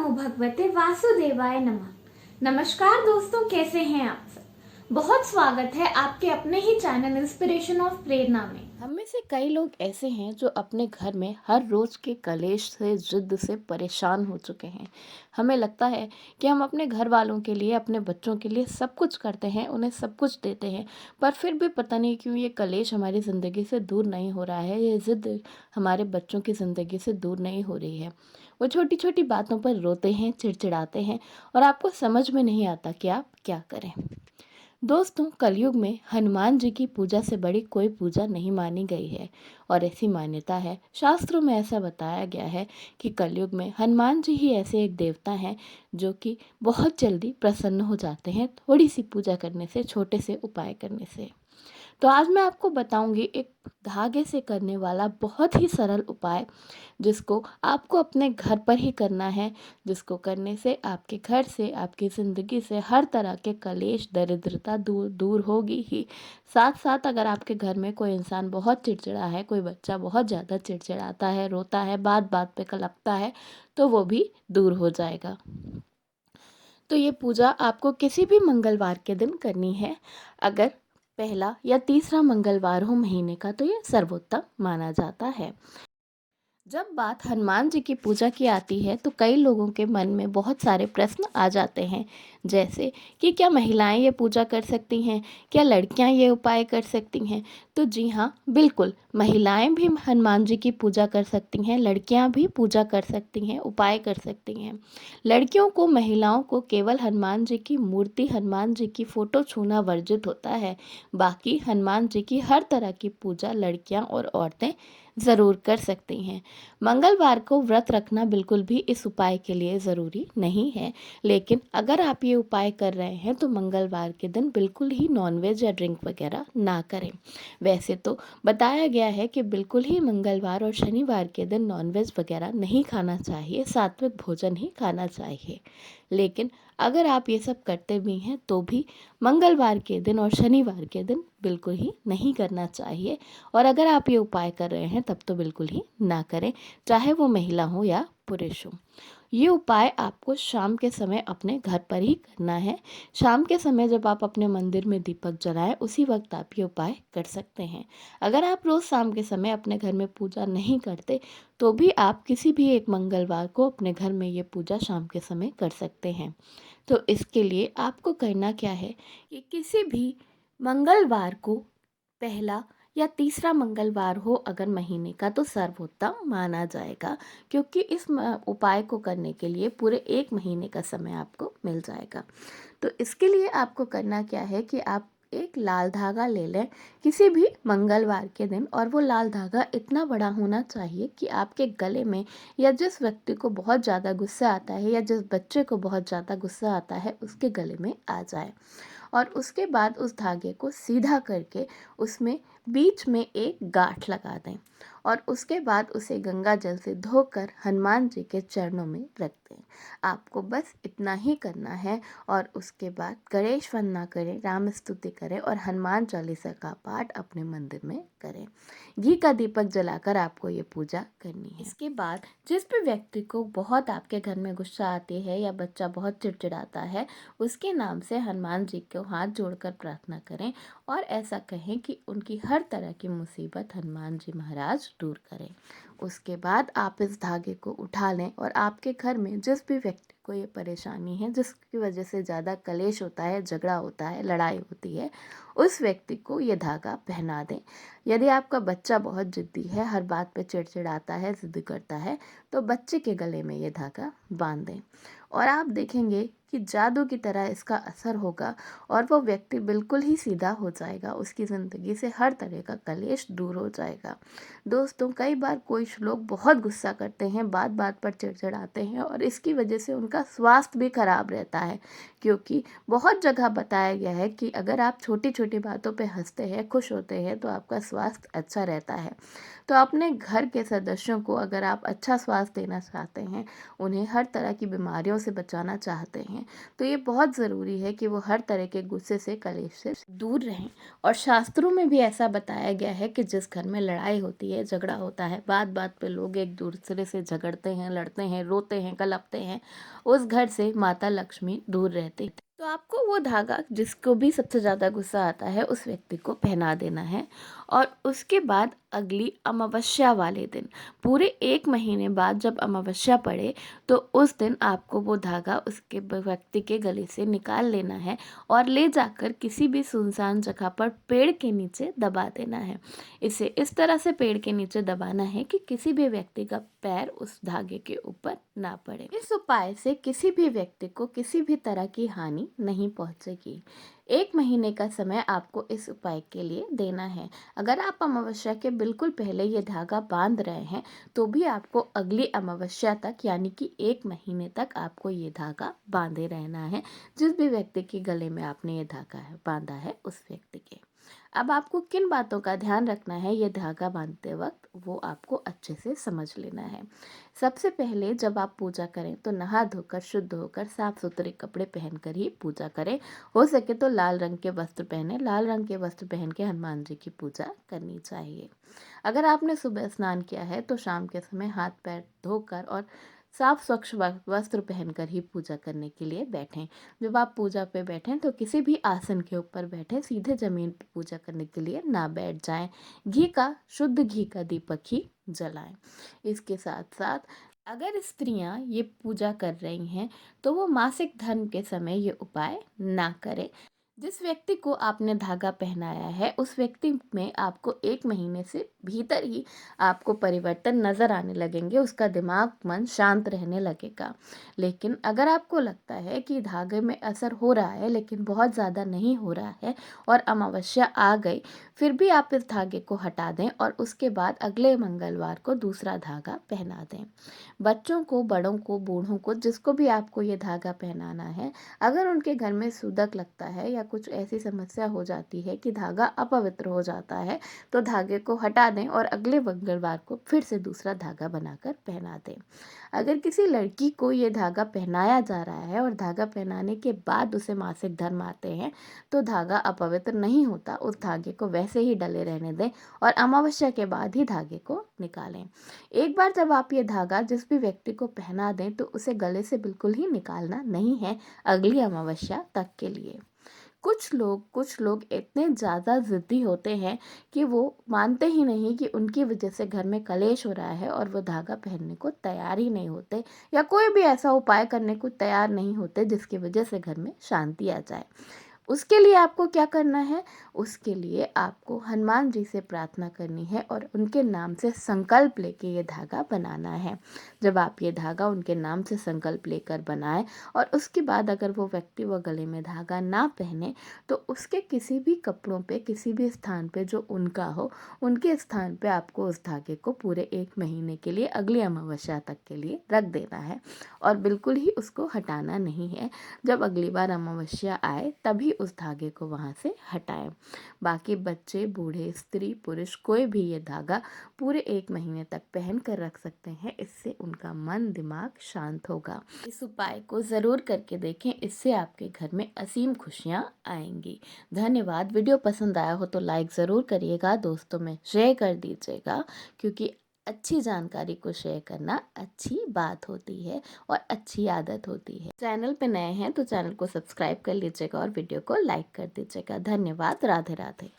नमो भगवते वासुदेवाय नमः। नमस्कार दोस्तों, कैसे हैं आप सब। बहुत स्वागत है आपके अपने ही चैनल इंस्पिरेशन ऑफ प्रेरणा में। हम में से कई लोग ऐसे हैं जो अपने घर में हर रोज के कलेश से जिद से परेशान हो चुके हैं। हमें लगता है कि हम अपने घर वालों के लिए, अपने बच्चों के लिए सब कुछ करते हैं, उन्हें सब कुछ देते हैं, पर फिर भी पता नहीं क्यों ये कलेश हमारी ज़िंदगी से दूर नहीं हो रहा है, ये जिद हमारे बच्चों की ज़िंदगी से दूर नहीं हो रही है। वो छोटी छोटी बातों पर रोते हैं, चिड़चिड़ाते हैं और आपको समझ में नहीं आता कि आप क्या करें। दोस्तों, कलयुग में हनुमान जी की पूजा से बड़ी कोई पूजा नहीं मानी गई है और ऐसी मान्यता है, शास्त्रों में ऐसा बताया गया है कि कलयुग में हनुमान जी ही ऐसे एक देवता हैं जो कि बहुत जल्दी प्रसन्न हो जाते हैं थोड़ी सी पूजा करने से, छोटे से उपाय करने से। तो आज मैं आपको बताऊंगी एक धागे से करने वाला बहुत ही सरल उपाय, जिसको आपको अपने घर पर ही करना है, जिसको करने से आपके घर से, आपकी ज़िंदगी से हर तरह के कलेश, दरिद्रता दूर दूर होगी ही। साथ साथ अगर आपके घर में कोई इंसान बहुत चिड़चिड़ा है, कोई बच्चा बहुत ज़्यादा चिड़चिड़ाता है, रोता है, बात बात पे कलपता है, तो वो भी दूर हो जाएगा। तो ये पूजा आपको किसी भी मंगलवार के दिन करनी है। अगर पहला या तीसरा मंगलवार हो महीने का तो ये सर्वोत्तम माना जाता है। जब बात हनुमान जी की पूजा की आती है तो कई लोगों के मन में बहुत सारे प्रश्न आ जाते हैं, जैसे कि क्या महिलाएं ये पूजा कर सकती हैं, क्या लड़कियां ये उपाय कर सकती हैं। तो जी हाँ, बिल्कुल, महिलाएं भी हनुमान जी की पूजा कर सकती हैं, लड़कियां भी पूजा कर सकती हैं, उपाय कर सकती हैं। लड़कियों को, महिलाओं को केवल हनुमान जी की मूर्ति, हनुमान जी की फ़ोटो छूना वर्जित होता है। बाकी हनुमान जी की हर तरह की पूजा लड़कियां और औरतें ज़रूर कर सकती हैं। मंगलवार को व्रत रखना बिल्कुल भी इस उपाय के लिए ज़रूरी नहीं है, लेकिन अगर आप ये उपाय कर रहे हैं तो मंगलवार के दिन बिल्कुल ही नॉनवेज या ड्रिंक वगैरह ना करें। वैसे तो बताया गया है कि बिल्कुल ही मंगलवार और शनिवार के दिन नॉनवेज वगैरह नहीं खाना चाहिए, सात्विक भोजन ही खाना चाहिए। लेकिन अगर आप ये सब करते भी हैं तो भी मंगलवार के दिन और शनिवार के दिन बिल्कुल ही नहीं करना चाहिए। और अगर आप ये उपाय कर रहे हैं तब तो बिल्कुल ही ना करें, चाहे वो महिला हो या पुरुष हो। ये उपाय आपको शाम के समय अपने घर पर ही करना है। शाम के समय जब आप अपने मंदिर में दीपक जलाएं, उसी वक्त आप ये उपाय कर सकते हैं। अगर आप रोज़ शाम के समय अपने घर में पूजा नहीं करते तो भी आप किसी भी एक मंगलवार को अपने घर में ये पूजा शाम के समय कर सकते हैं। तो इसके लिए आपको करना क्या है कि किसी भी मंगलवार को, पहला या तीसरा मंगलवार हो अगर महीने का, तो सर्वोत्तम माना जाएगा, क्योंकि इस उपाय को करने के लिए पूरे एक महीने का समय आपको मिल जाएगा। तो इसके लिए आपको करना क्या है कि आप एक लाल धागा ले लें किसी भी मंगलवार के दिन, और वो लाल धागा इतना बड़ा होना चाहिए कि आपके गले में, या जिस व्यक्ति को बहुत ज़्यादा गुस्सा आता है या जिस बच्चे को बहुत ज़्यादा गुस्सा आता है उसके गले में आ जाए। और उसके बाद उस धागे को सीधा करके उसमें बीच में एक गांठ लगा दें और उसके बाद उसे गंगा जल से धोकर हनुमान जी के चरणों में रख दें। आपको बस इतना ही करना है और उसके बाद गणेश वंदना करें, राम स्तुति करें और हनुमान चालीसा का पाठ अपने मंदिर में करें। घी का दीपक जलाकर आपको ये पूजा करनी है। इसके बाद जिस भी व्यक्ति को बहुत आपके घर में गुस्सा आती है या बच्चा बहुत चिड़चिड़ाता है, उसके नाम से हनुमान जी को हाथ जोड़कर प्रार्थना करें और ऐसा कहें कि उनकी हर तरह की मुसीबत हनुमान जी महाराज दूर करें। उसके बाद आप इस धागे को उठा लें और आपके घर में जिस भी व्यक्ति को ये परेशानी है, जिसकी वजह से ज़्यादा कलेश होता है, झगड़ा होता है, लड़ाई होती है, उस व्यक्ति को ये धागा पहना दें। यदि आपका बच्चा बहुत ज़िद्दी है, हर बात पे चिड़चिड़ाता है, ज़िद करता है, तो बच्चे के गले में ये धागा बांध दें और आप देखेंगे कि जादू की तरह इसका असर होगा और वो व्यक्ति बिल्कुल ही सीधा हो जाएगा, उसकी ज़िंदगी से हर तरह का कलेश दूर हो जाएगा। दोस्तों, कई बार कोई लोग बहुत गुस्सा करते हैं, बात बात पर चिड़चिड़ाते हैं और इसकी वजह से उनका स्वास्थ्य भी खराब रहता है, क्योंकि बहुत जगह बताया गया है कि अगर आप छोटी छोटी बातों पे हंसते हैं, खुश होते हैं, तो आपका स्वास्थ्य अच्छा रहता है। तो अपने घर के सदस्यों को अगर आप अच्छा स्वास्थ्य देना चाहते हैं, उन्हें हर तरह की बीमारियों से बचाना चाहते हैं, तो ये बहुत ज़रूरी है कि वो हर तरह के गुस्से से, कलेश से दूर रहें। और शास्त्रों में भी ऐसा बताया गया है कि जिस घर में लड़ाई होती है, झगड़ा होता है, बात बात पे लोग एक दूसरे से झगड़ते हैं, लड़ते हैं, रोते हैं, कलपते हैं, उस घर से माता लक्ष्मी दूर रहती है। तो आपको वो धागा जिसको भी सबसे ज़्यादा गुस्सा आता है उस व्यक्ति को पहना देना है। और उसके बाद अगली अमावस्या वाले दिन, पूरे 1 महीने बाद जब अमावस्या पड़े, तो उस दिन आपको वो धागा उसके व्यक्ति के गले से निकाल लेना है और ले जाकर किसी भी सुनसान जगह पर पेड़ के नीचे दबा देना है। इसे इस तरह से पेड़ के नीचे दबाना है कि किसी भी व्यक्ति का पैर उस धागे के ऊपर ना पड़े। इस उपाय से किसी भी व्यक्ति को किसी भी तरह की हानि नहीं पहुंचेगी। 1 महीने का समय आपको इस उपाय के लिए देना है। अगर आप अमावस्या के बिल्कुल पहले ये धागा बांध रहे हैं, तो भी आपको अगली अमावस्या तक, यानी कि 1 महीने तक आपको ये धागा बांधे रहना है, जिस भी व्यक्ति के गले में आपने ये धागा बांधा है उस व्यक्ति के। अब आपको किन बातों का ध्यान रखना है ये धागा बांधते वक्त, वो आपको अच्छे से समझ लेना है। सबसे पहले जब आप पूजा करें तो नहा धोकर, शुद्ध होकर, साफ सुथरे कपड़े पहनकर ही पूजा करें। हो सके तो लाल रंग के वस्त्र पहने। लाल रंग के वस्त्र पहन के हनुमान जी की पूजा करनी चाहिए। अगर आपने सुबह स्नान किया है तो शाम के समय हाथ पैर धोकर और साफ स्वच्छ वस्त्र पहनकर ही पूजा करने के लिए बैठें। जब आप पूजा पे बैठें तो किसी भी आसन के ऊपर बैठें, सीधे जमीन पर पूजा करने के लिए ना बैठ जाएं। शुद्ध घी का दीपक ही जलाएं। इसके साथ साथ अगर स्त्रियां ये पूजा कर रही हैं तो वो मासिक धर्म के समय ये उपाय ना करें। जिस व्यक्ति को आपने धागा पहनाया है उस व्यक्ति में आपको 1 महीने से भीतर ही आपको परिवर्तन नज़र आने लगेंगे, उसका दिमाग, मन शांत रहने लगेगा। लेकिन अगर आपको लगता है कि धागे में असर हो रहा है लेकिन बहुत ज़्यादा नहीं हो रहा है और अमावस्या आ गई, फिर भी आप इस धागे को हटा दें और उसके बाद अगले मंगलवार को दूसरा धागा पहना दें। बच्चों को, बड़ों को, बूढ़ों को, जिसको भी आपको ये धागा पहनाना है, अगर उनके घर में सूदक लगता है या कुछ ऐसी समस्या हो जाती है कि धागा अपवित्र हो जाता है, तो धागे को हटा दें और अगले मंगलवार को फिर से दूसरा धागा बनाकर पहना दें। अगर किसी लड़की को ये धागा पहनाया जा रहा है और धागा पहनाने के बाद उसे मासिक धर्म आते हैं, तो धागा अपवित्र नहीं होता, उस धागे को वैसे ही डले रहने दें और अमावस्या के बाद ही धागे को निकालें। एक बार जब आप ये धागा जिस भी व्यक्ति को पहना दें तो उसे गले से बिल्कुल ही निकालना नहीं है अगली अमावस्या तक के लिए। कुछ लोग इतने ज़्यादा ज़िद्दी होते हैं कि वो मानते ही नहीं कि उनकी वजह से घर में कलेश हो रहा है और वो धागा पहनने को तैयार ही नहीं होते, या कोई भी ऐसा उपाय करने को तैयार नहीं होते जिसकी वजह से घर में शांति आ जाए। उसके लिए आपको क्या करना है? उसके लिए आपको हनुमान जी से प्रार्थना करनी है और उनके नाम से संकल्प लेके ये धागा बनाना है। जब आप ये धागा उनके नाम से संकल्प लेकर बनाएं और उसके बाद अगर वो व्यक्ति वो गले में धागा ना पहने, तो उसके किसी भी कपड़ों पे, किसी भी स्थान पे जो उनका हो, उनके स्थान पे आपको उस धागे को पूरे 1 महीने के लिए, अगली अमावस्या तक के लिए रख देना है और बिल्कुल ही उसको हटाना नहीं है। जब अगली बार अमावस्या आए तभी उस धागे को वहाँ से हटाएं। बाकी बच्चे, बूढ़े, स्त्री, पुरुष, कोई भी ये धागा पूरे 1 महीने तक पहन कर रख सकते हैं। इससे उनका मन, दिमाग शांत होगा। इस उपाय को ज़रूर करके देखें, इससे आपके घर में असीम खुशियाँ आएंगी। धन्यवाद। वीडियो पसंद आया हो तो लाइक ज़रूर करिएगा, दोस्तों में शेयर कर दीजिएगा, क्योंकि अच्छी जानकारी को शेयर करना अच्छी बात होती है और अच्छी आदत होती है। चैनल पे नए हैं तो चैनल को सब्सक्राइब कर लीजिएगा और वीडियो को लाइक कर दीजिएगा। धन्यवाद। राधे राधे।